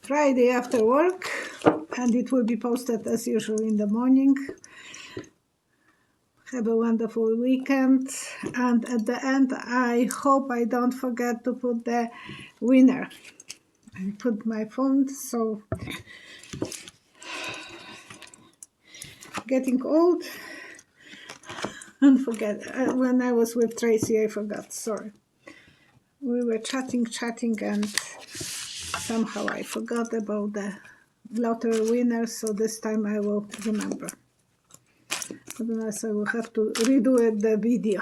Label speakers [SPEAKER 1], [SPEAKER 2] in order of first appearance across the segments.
[SPEAKER 1] Friday after work, and it will be posted as usual in the morning. Have a wonderful weekend, and at the end I hope I don't forget to put the winner. I put my phone, so getting old and forget. When I was with Tracy I forgot, sorry. We were chatting and somehow I forgot about the lottery winner, so this time I will remember. Otherwise I will have to redo it, the video.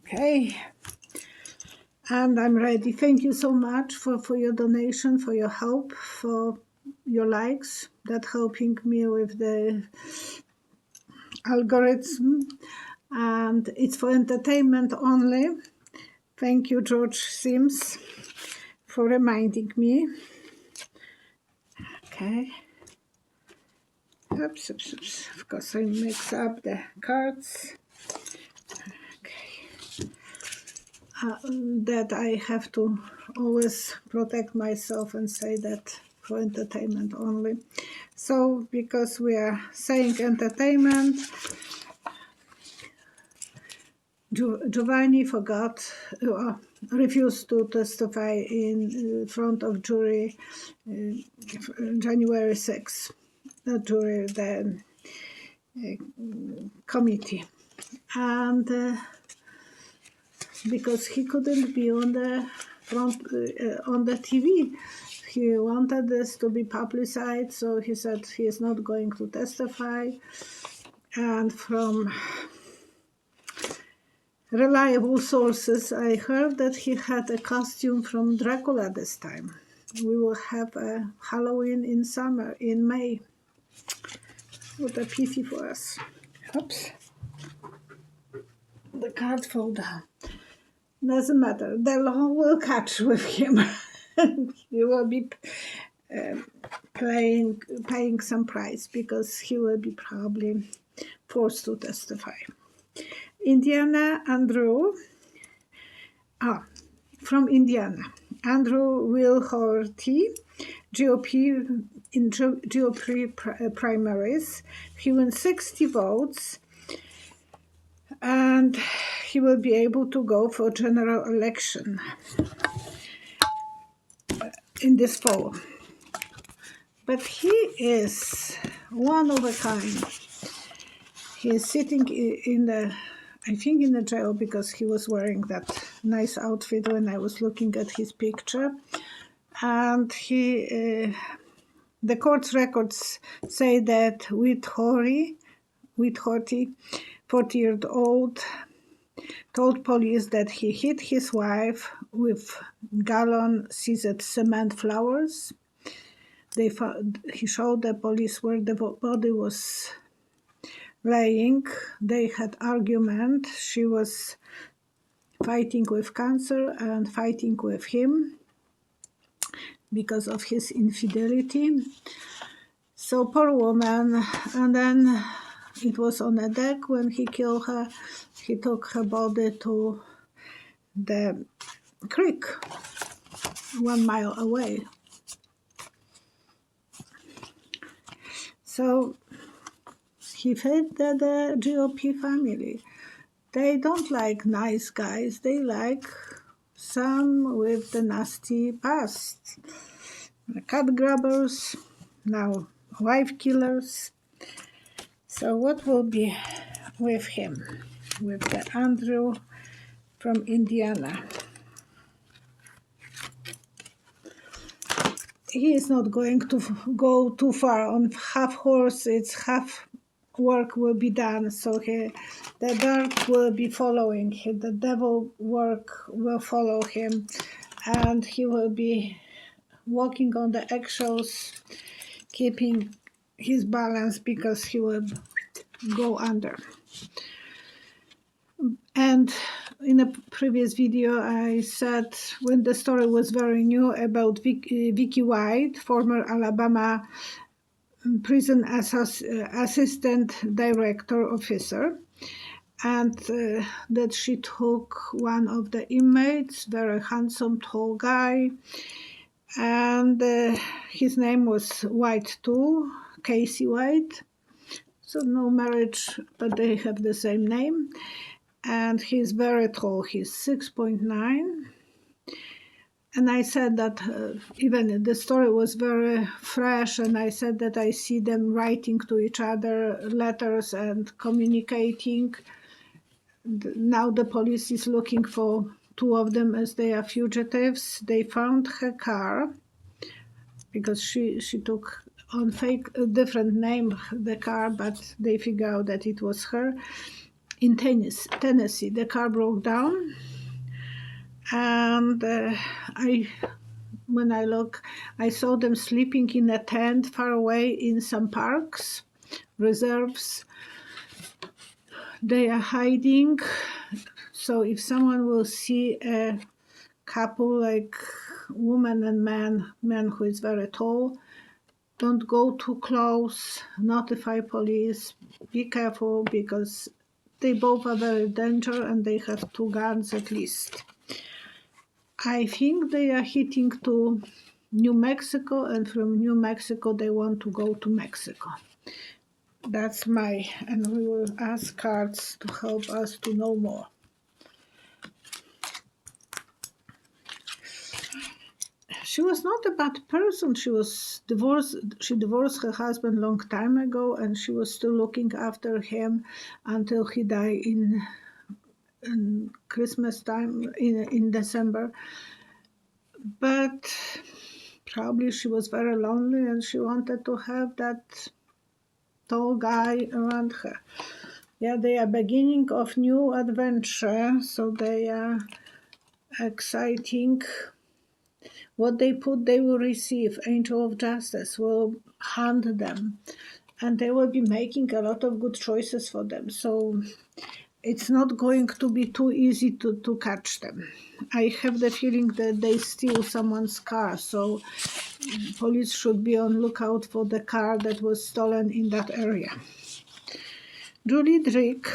[SPEAKER 1] Okay. And I'm ready. Thank you so much for your donation, for your help, for your likes. That helping me with the algorithm. And it's for entertainment only. Thank you, George Sims, for reminding me. Okay. Oops. Of course, I mix up the cards. Okay. That I have to always protect myself and say that for entertainment only. So, because we are saying entertainment, Giovanni refused to testify in front of jury January 6th, the jury, the committee, and because he couldn't be on the front on the TV. He wanted this to be publicized, so he said he is not going to testify. And from reliable sources, I heard that he had a costume from Dracula this time. We will have a Halloween in summer, in May. What a pity for us. Oops. The card fell down. Doesn't matter. The law will catch with him. He will be paying some price because he will be probably forced to testify. Indiana, Andrew. From Indiana. Andrew Wilhoite, GOP in GOP primaries. He won 60 votes. And he will be able to go for general election in this fall. But he is one of a kind. He is sitting in the jail because he was wearing that nice outfit when I was looking at his picture. And the court's records say that Wilhoite, 40-year-old, told police that he hit his wife with gallon-sized cement flowers. He showed the police where the body was laying. They had argument. She was fighting with cancer and fighting with him because of his infidelity. So poor woman. And then it was on a deck when he killed her. He took her body to the creek 1 mile away. So he fed the GOP family. They don't like nice guys. They like some with the nasty past. The cat grabbers, now wife killers. So what will be with him, with the Andrew from Indiana? He is not going to go too far. On half horse, it's half work will be done. So the dark will be following him. The devil work will follow him. And he will be walking on the eggshells, keeping his balance because he will go under. And in a previous video I said, when the story was very new, about Vicki White, former Alabama prison assistant director officer, and that she took one of the inmates, very handsome, tall guy, and his name was White too, Casey White. So no marriage, but they have the same name. And he's very tall, he's 6'9". And I said that even the story was very fresh, and I said that I see them writing to each other letters and communicating. Now the police is looking for two of them as they are fugitives. They found her car because she took on fake a different name the car, but they figure out that it was her in Tennessee. The car broke down, and when I look, I saw them sleeping in a tent far away in some parks, reserves. They are hiding. So if someone will see a couple like woman and man who is very tall, don't go too close, notify police, be careful, because they both are very dangerous and they have 2 guns at least. I think they are hitting to New Mexico, and from New Mexico they want to go to Mexico. That's and we will ask cards to help us to know more. She was not a bad person. She was divorced. She divorced her husband long time ago, and she was still looking after him until he died in Christmas time, in December. But probably she was very lonely, and she wanted to have that tall guy around her. Yeah, they are beginning of new adventure, so they are exciting. What they put, they will receive. Angel of Justice will hunt them, and they will be making a lot of good choices for them. So it's not going to be too easy to catch them. I have the feeling that they steal someone's car, so police should be on lookout for the car that was stolen in that area. Julie Drick,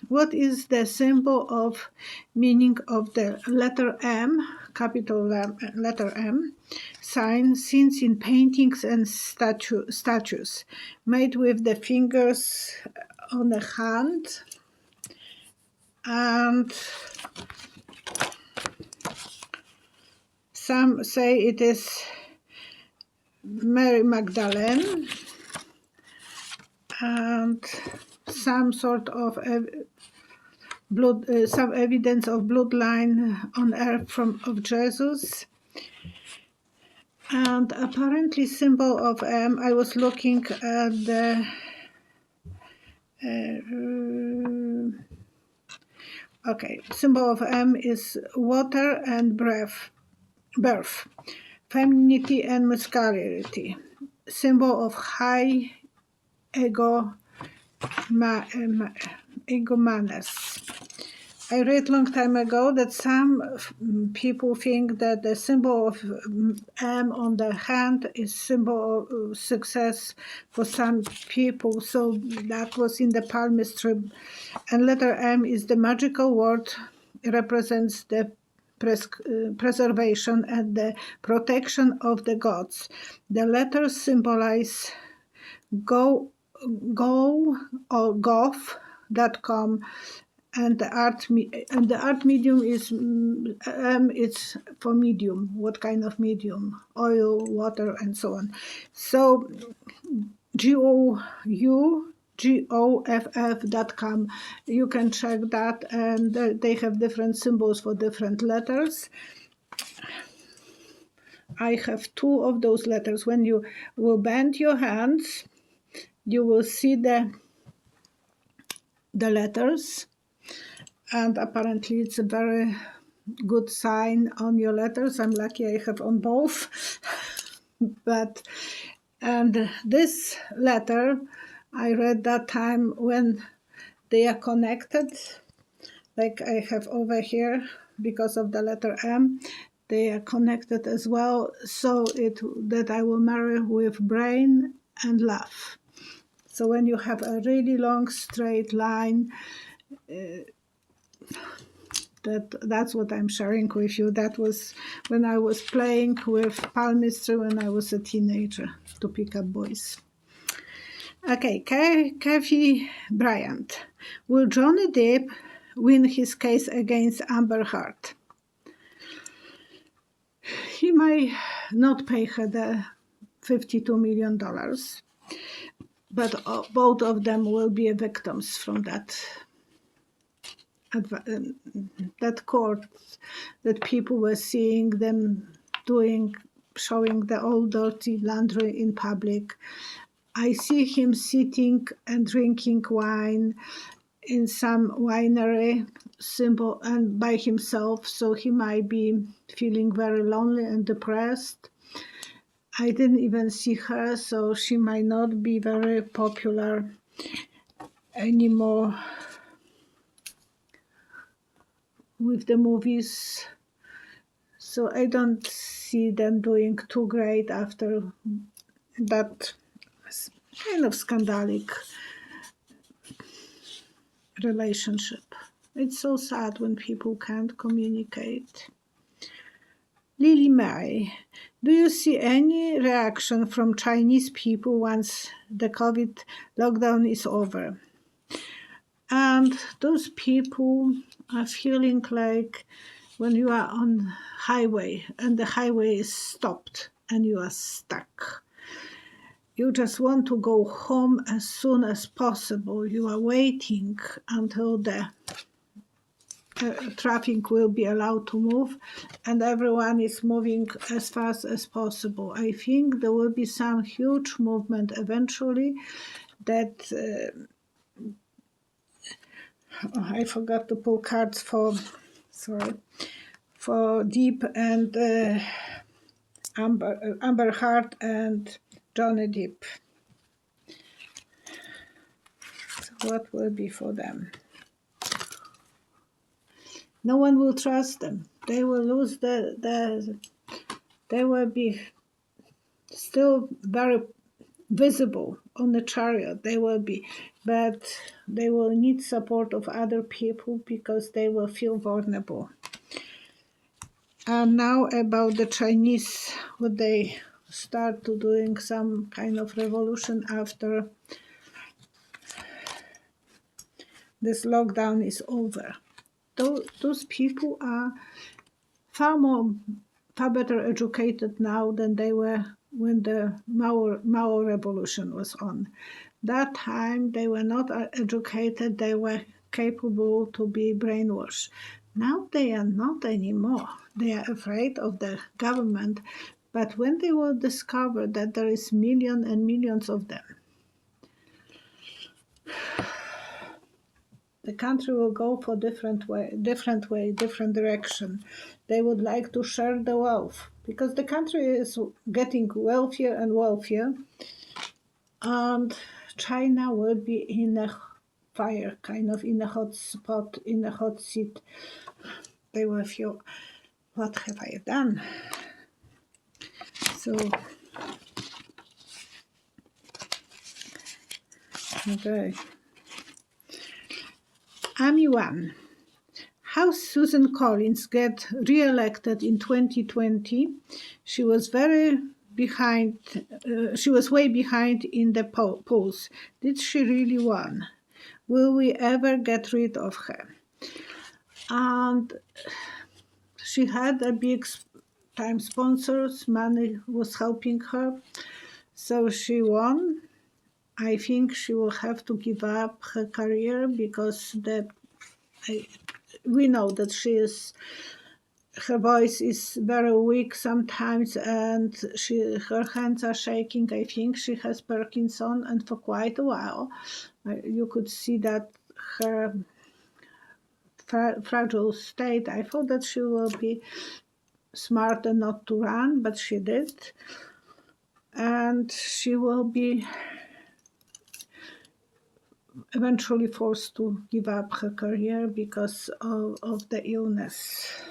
[SPEAKER 1] what is the symbol of meaning of the letter M, capital letter M, sign seen in paintings and statues made with the fingers on the hand? And some say it is Mary Magdalene, and some sort of some evidence of bloodline on earth of Jesus. And apparently symbol of M, I was looking at the symbol of M is water and birth, femininity and muscularity, symbol of high egomanes. I read long time ago that some people think that the symbol of M on the hand is symbol of success for some people. So that was in the palmistry. And letter M is the magical word, represents the preservation and the protection of the gods. The letters symbolize go or gov.com, and the art medium is it's for medium. What kind of medium? Oil, water, and so on. So GOUGOFF.com, you can check that, and they have different symbols for different letters. I have 2 of those letters. When you will bend your hands, you will see the letters, and apparently it's a very good sign on your letters. I'm lucky I have on both. And this letter, I read that time when they are connected, like I have over here, because of the letter M, they are connected as well, so that I will marry with brain and love. So when you have a really long straight line, That's what I'm sharing with you. That was when I was playing with palmistry when I was a teenager to pick up boys. Okay, Kathy Bryant. Will Johnny Depp win his case against Amber Heard? He may not pay her the $52 million, but both of them will be victims from that court, that people were seeing them showing the old dirty laundry in public. I see him sitting and drinking wine in some winery and by himself, so he might be feeling very lonely and depressed. I didn't even see her, so she might not be very popular anymore with the movies. So I don't see them doing too great after that kind of scandalic relationship. It's so sad when people can't communicate. Lily Mary, do you see any reaction from Chinese people once the COVID lockdown is over? And those people are feeling like when you are on highway and the highway is stopped and you are stuck. You just want to go home as soon as possible. You are waiting until the traffic will be allowed to move, and everyone is moving as fast as possible. I think there will be some huge movement eventually that I forgot to pull cards for Deep and Amber Heard and Johnny Depp. So what will be for them? No one will trust them. They will lose they will be still very visible on the chariot. They will be, but they will need support of other people because they will feel vulnerable. And now about the Chinese, would they start to doing some kind of revolution after this lockdown is over? Those people are far better educated now than they were when the Mao revolution was on. That time they were not educated, they were capable to be brainwashed. Now they are not anymore. They are afraid of the government, but when they will discover that there is millions and millions of them, the country will go for different direction. They would like to share the wealth because the country is getting wealthier and wealthier, and China will be in a fire, kind of in a hot spot, in a hot seat. They will feel, what have I done? So, okay. Amy One. How Susan Collins get re-elected in 2020? She was very behind. She was way behind in the polls. Did she really win? Will we ever get rid of her? And she had a big time sponsors. Money was helping her, so she won. I think she will have to give up her career because we know that her voice is very weak sometimes, and her hands are shaking. I think she has Parkinson, and for quite a while you could see that her fragile state. I thought that she will be smart and not to run, but she did, and she will be eventually forced to give up her career because of the illness.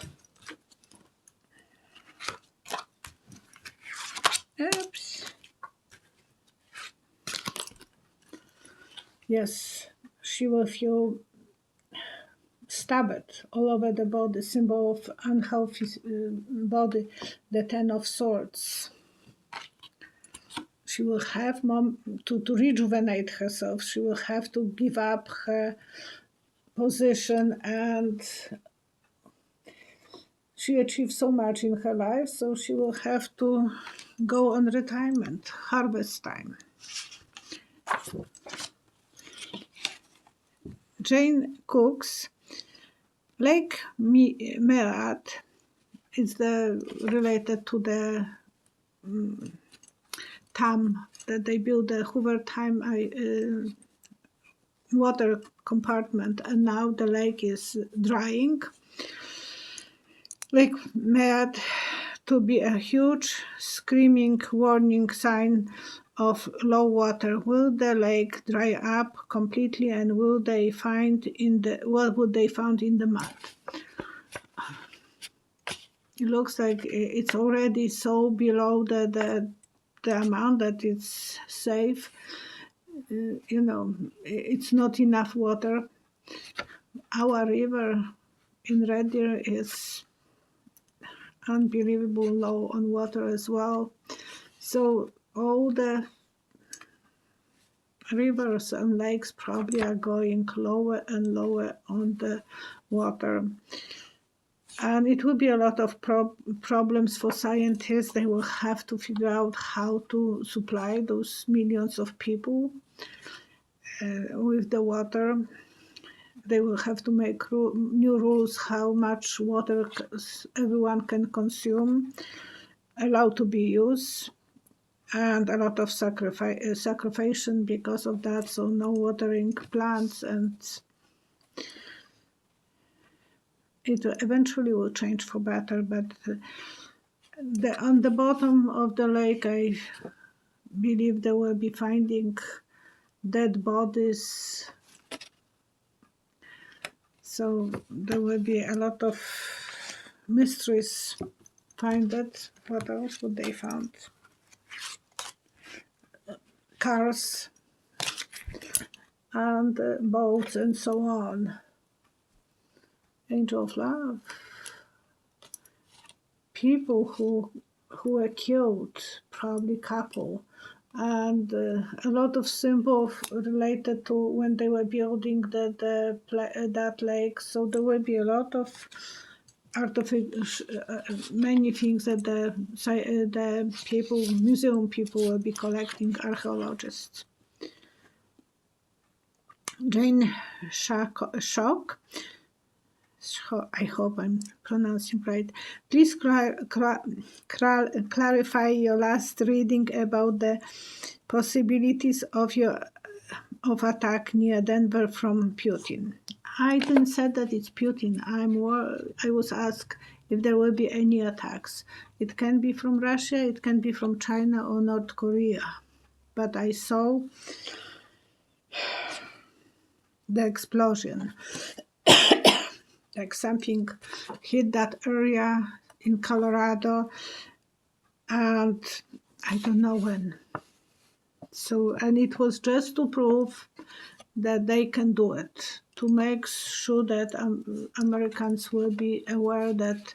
[SPEAKER 1] Oops. Yes, she will feel stabbed all over the body, symbol of unhealthy body, the Ten of Swords. She will have to rejuvenate herself. She will have to give up her position, and she achieved so much in her life, so she will have to go on retirement, harvest time. Jane Cook's Lake Mead is related to the Tam that they built, the Hoover Time water compartment, and now the lake is drying. Lake Mead to be a huge screaming warning sign of low water. Will the lake dry up completely, and what would they find in the mud? It looks like it's already so below the amount that it's safe. It's not enough water. Our river in Red Deer is unbelievable low on water as well. So all the rivers and lakes probably are going lower and lower on the water. And it will be a lot of problems for scientists. They will have to figure out how to supply those millions of people with the water. They will have to make new rules how much water everyone can consume, allowed to be used, and a lot of sacrifice because of that, so no watering plants, and it eventually will change for better. But on the bottom of the lake, I believe they will be finding dead bodies. So there will be a lot of mysteries find it. What else would they find? Cars and boats and so on. Angel of Love. People who were killed, probably couple, and a lot of symbols related to when they were building that lake. So there will be a lot of many things that the people, museum people, will be collecting, archaeologists. Jane Shock. I hope I'm pronouncing right. Please clarify your last reading about the possibilities of attack near Denver from Putin. I didn't say that it's Putin. I was asked if there will be any attacks. It can be from Russia, it can be from China or North Korea. But I saw the explosion. Like something hit that area in Colorado, and I don't know when. So, and it was just to prove that they can do it, to make sure that Americans will be aware that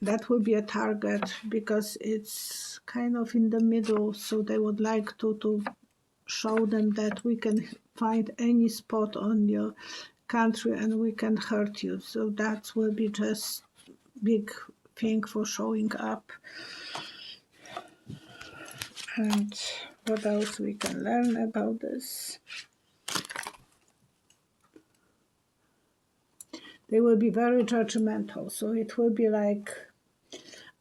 [SPEAKER 1] that will be a target, because it's kind of in the middle. So they would like to show them that we can find any spot on your country and we can hurt you. So that will be just big thing for showing up. And what else we can learn about this? They will be very judgmental, so it will be like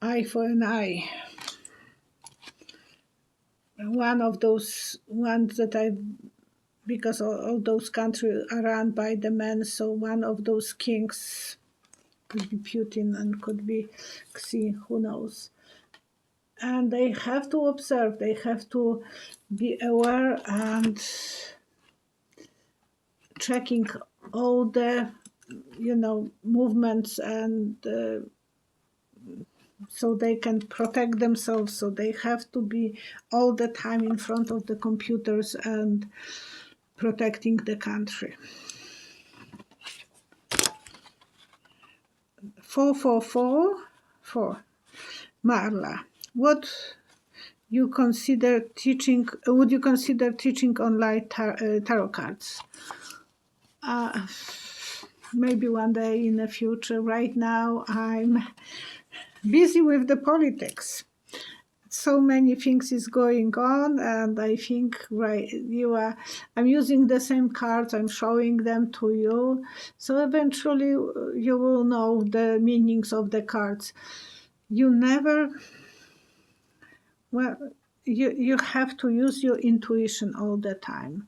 [SPEAKER 1] eye for an eye. One of those ones that because all those countries are run by the men, so one of those kings could be Putin and could be Xi, who knows. And they have to observe, they have to be aware and checking all the, movements, and so they can protect themselves. So they have to be all the time in front of the computers and protecting the country. 444. Marla, what you consider teaching? Would you consider teaching online tarot cards? Maybe one day in the future. Right now, I'm busy with the politics. So many things is going on, and I think I'm using the same cards, I'm showing them to you, so eventually you will know the meanings of the cards. You have to use your intuition all the time.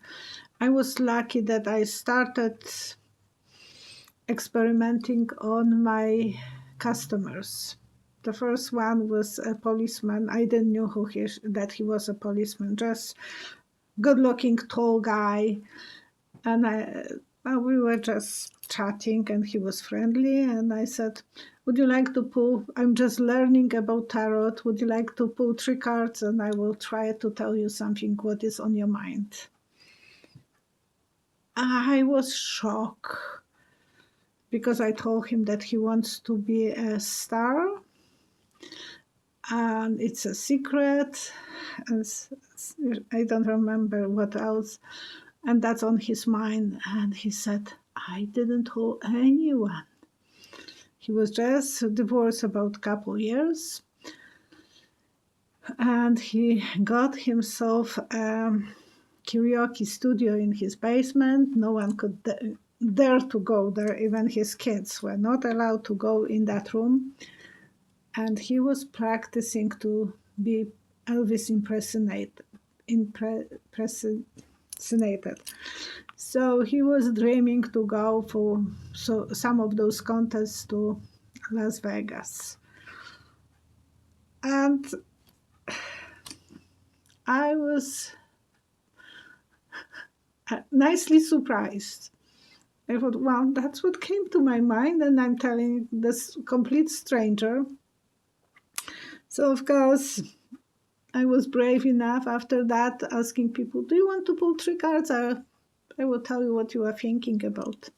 [SPEAKER 1] I was lucky that I started experimenting on my customers. The first one was a policeman. I didn't know that he was a policeman, just good-looking, tall guy. And we were just chatting, and he was friendly. And I said, would you like to pull? I'm just learning about tarot. Would you like to pull 3 cards? And I will try to tell you something what is on your mind. I was shocked because I told him that he wants to be a star. And it's a secret, and I don't remember what else, and that's on his mind. And he said, I didn't tell anyone. He was just divorced about a couple years, and he got himself a karaoke studio in his basement. No one could dare to go there. Even his kids were not allowed to go in that room. And he was practicing to be Elvis impersonated. So he was dreaming to go for some of those contests to Las Vegas. And I was nicely surprised. I thought, wow, that's what came to my mind, and I'm telling this complete stranger. So, of course, I was brave enough after that, asking people, do you want to pull 3 cards? I will tell you what you are thinking about.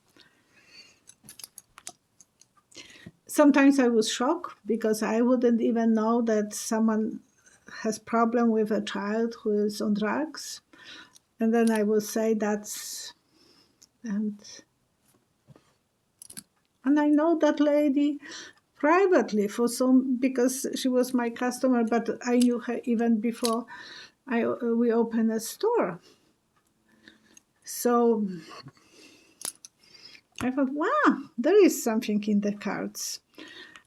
[SPEAKER 1] Sometimes I was shocked because I wouldn't even know that someone has problem with a child who is on drugs. And then I will say that's... And I know that lady privately because she was my customer, but I knew her even before we opened a store. So I thought, wow, there is something in the cards.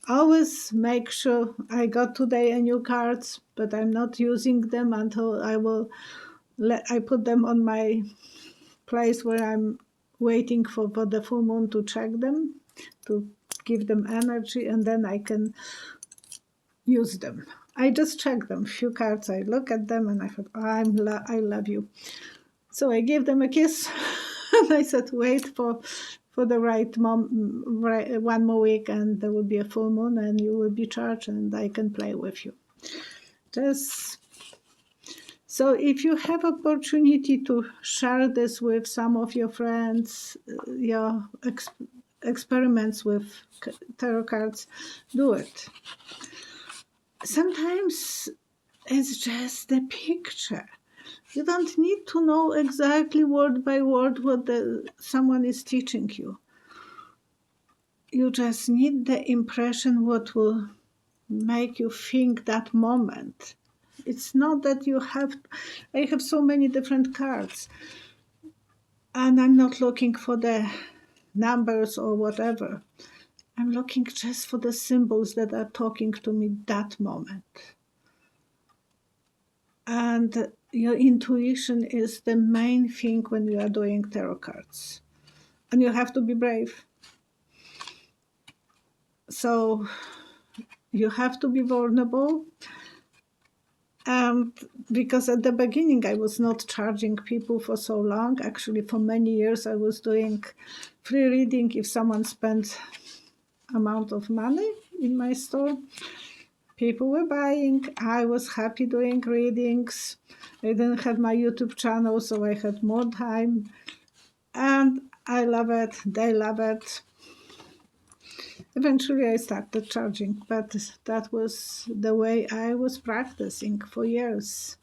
[SPEAKER 1] Always make sure I got today a new cards, but I'm not using them until I put them on my place where I'm waiting for the full moon to check them, to give them energy, and then I can use them. I just check them, few cards, I look at them, and I thought, I love you. So I gave them a kiss, and I said, wait for the right one more week, and there will be a full moon, and you will be charged, and I can play with you. So if you have opportunity to share this with some of your friends, your experiments with tarot cards, do it. Sometimes it's just the picture. You don't need to know exactly word by word what someone is teaching you. You just need the impression what will make you think that moment. It's not that I have so many different cards, and I'm not looking for the numbers or whatever. I'm looking just for the symbols that are talking to me that moment. And your intuition is the main thing when you are doing tarot cards. And you have to be brave. So you have to be vulnerable. And because at the beginning I was not charging people for so long. Actually, for many years I was doing free reading if someone spent amount of money in my store. People were buying. I was happy doing readings. I didn't have my YouTube channel, so I had more time. And I love it. They love it. eventually I started charging, but that was the way I was practicing for years.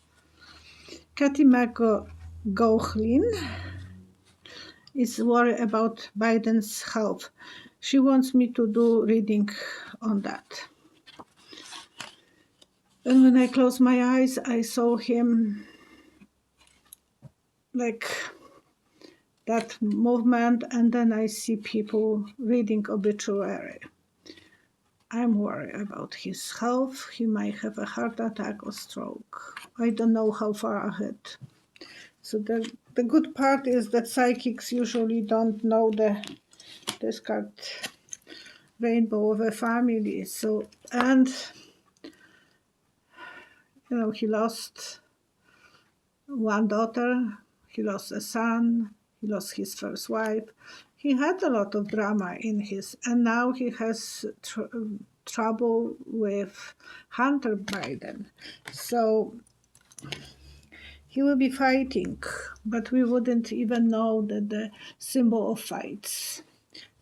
[SPEAKER 1] Katy McGoughlin is worried about Biden's health. She wants me to do reading on that. And when I closed my eyes, I saw him like that movement, and then I see people reading obituary. I'm worried about his health. He might have a heart attack or stroke. I don't know how far ahead. So the good part is that psychics usually don't know this card rainbow of a family. So, and he lost one daughter, he lost a son, he lost his first wife. He had a lot of drama in his, and now he has trouble with Hunter Biden. So he will be fighting, but we wouldn't even know that the symbol of fights.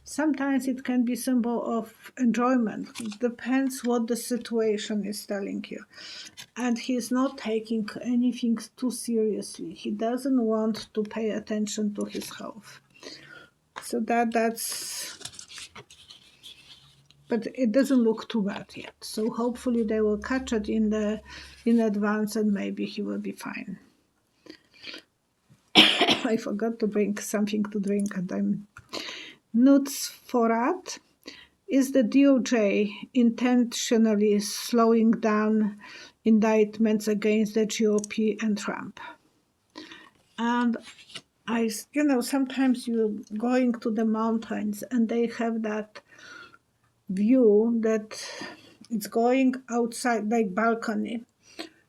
[SPEAKER 1] Sometimes it can be symbol of enjoyment. It depends what the situation is telling you. And he's not taking anything too seriously. He doesn't want to pay attention to his health. So that's, but it doesn't look too bad yet. So hopefully they will catch it in advance, and maybe he will be fine. I forgot to bring something to drink, and I'm nuts for that. Is the DOJ intentionally slowing down indictments against the GOP and Trump? And sometimes you're going to the mountains and they have that view that it's going outside, like balcony.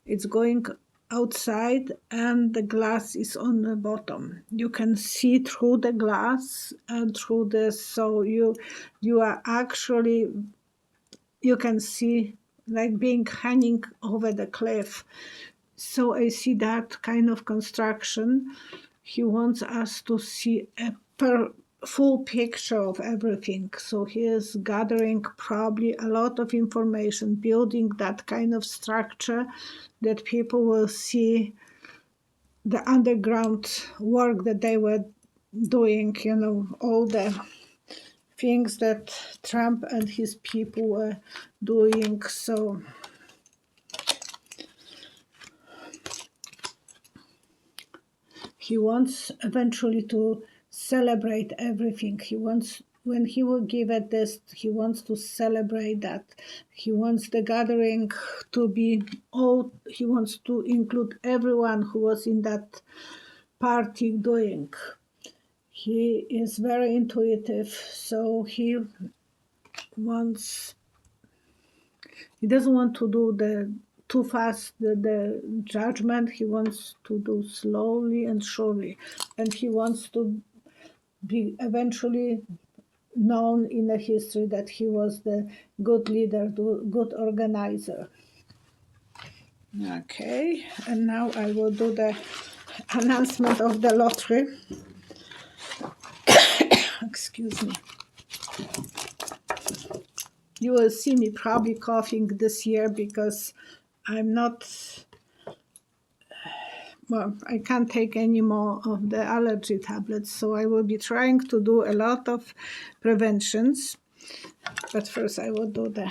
[SPEAKER 1] It's going outside and the glass is on the bottom. You can see through the glass and through this, so you are actually, you can see like being hanging over the cliff. So I see that kind of construction. He wants us to see a full picture of everything. So he is gathering probably a lot of information, building that kind of structure that people will see the underground work that they were doing, all the things that Trump and his people were doing. So he wants eventually to celebrate everything. He wants, when he will give a test, he wants to celebrate that. He wants the gathering to be all, he wants to include everyone who was in that party doing. He is very intuitive, so he doesn't want to do too fast the judgment. He wants to do slowly and surely, and he wants to be eventually known in the history that he was the good leader, good organizer. Okay, and now I will do the announcement of the lottery. Excuse me. You will see me probably coughing this year because I'm not, well, I can't take any more of the allergy tablets, so I will be trying to do a lot of preventions. But first I will do the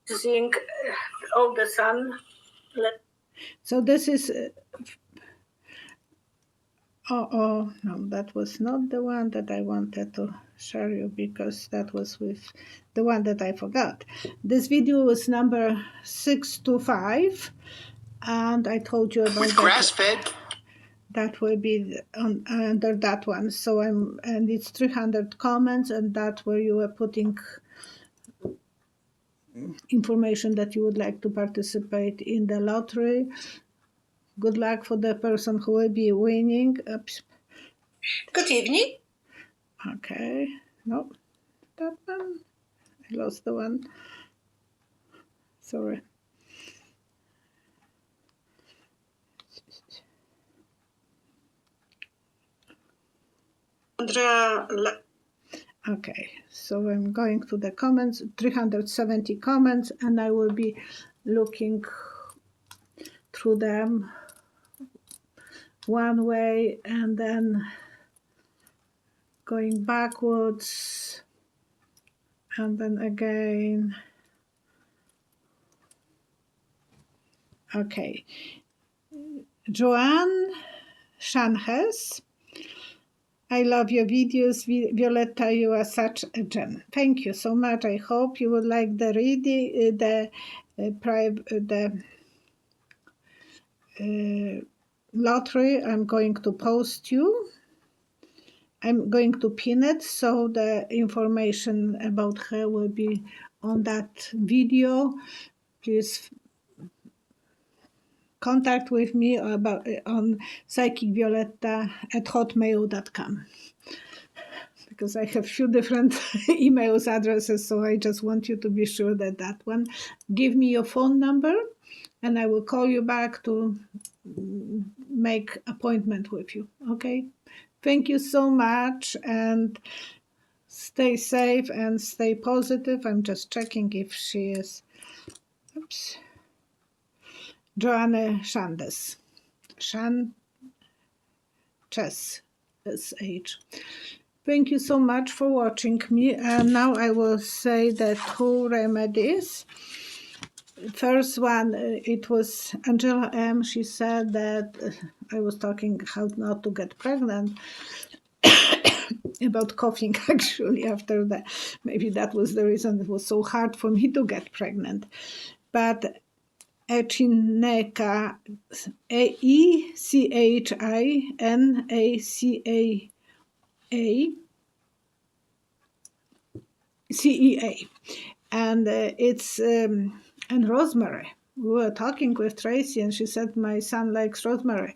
[SPEAKER 1] seeing all the sun. So this is no, that was not the one that I wanted to share you, because that was with the one that I forgot. This video was number 625, and I told you about grass-fed. That will be under that one. So and it's 300 comments, and that's where you were putting information that you would like to participate in the lottery. Good luck for the person who will be winning. Oops. Good evening. Okay. No, that one. I lost the one. Sorry.
[SPEAKER 2] Andrea.
[SPEAKER 1] Okay, so I'm going to the comments, 370 comments, and I will be looking through them one way and then going backwards and then again. Okay, Joanne Shanhes. I love your videos, Violetta. You are such a gem. Thank you so much. I hope you would like the reading, lottery. I'm going to post you. I'm going to pin it so the information about her will be on that video. Please contact with me about on psychicvioletta@hotmail.com. Because I have few different emails addresses, so I just want you to be sure that one. Give me your phone number, and I will call you back to make appointment with you. Okay? Thank you so much, and stay safe and stay positive. I'm just checking if she is. Oops. Joanne Shandes. Chess. S-H. Thank you so much for watching me. And now I will say the 2 remedies. First one, it was Angela M. She said that I was talking how not to get pregnant. About coughing, actually, after that. Maybe that was the reason it was so hard for me to get pregnant. But Echineka, ECHINACA, and it's and rosemary. We were talking with Tracy, and she said my son likes rosemary,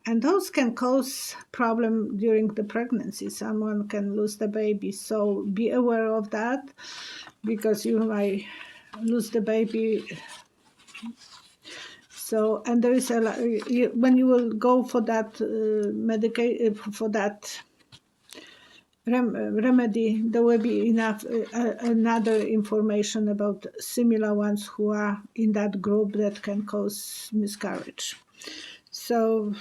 [SPEAKER 1] and those can cause problem during the pregnancy. Someone can lose the baby, so be aware of that, because you might lose the baby. So, and there is when you will go for that for that remedy, there will be enough another information about similar ones who are in that group that can cause miscarriage. So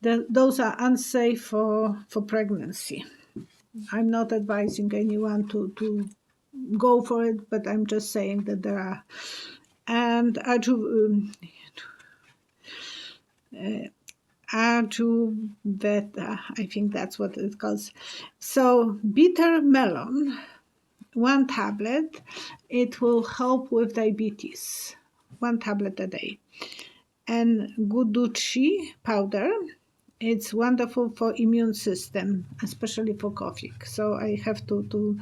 [SPEAKER 1] those are unsafe for pregnancy. I'm not advising anyone to go for it, but I'm just saying that there are. And Ajuveta, I think that's what it calls. So bitter melon, 1 tablet, it will help with diabetes, 1 tablet a day. And guduchi powder, it's wonderful for immune system, especially for coughing. So I have to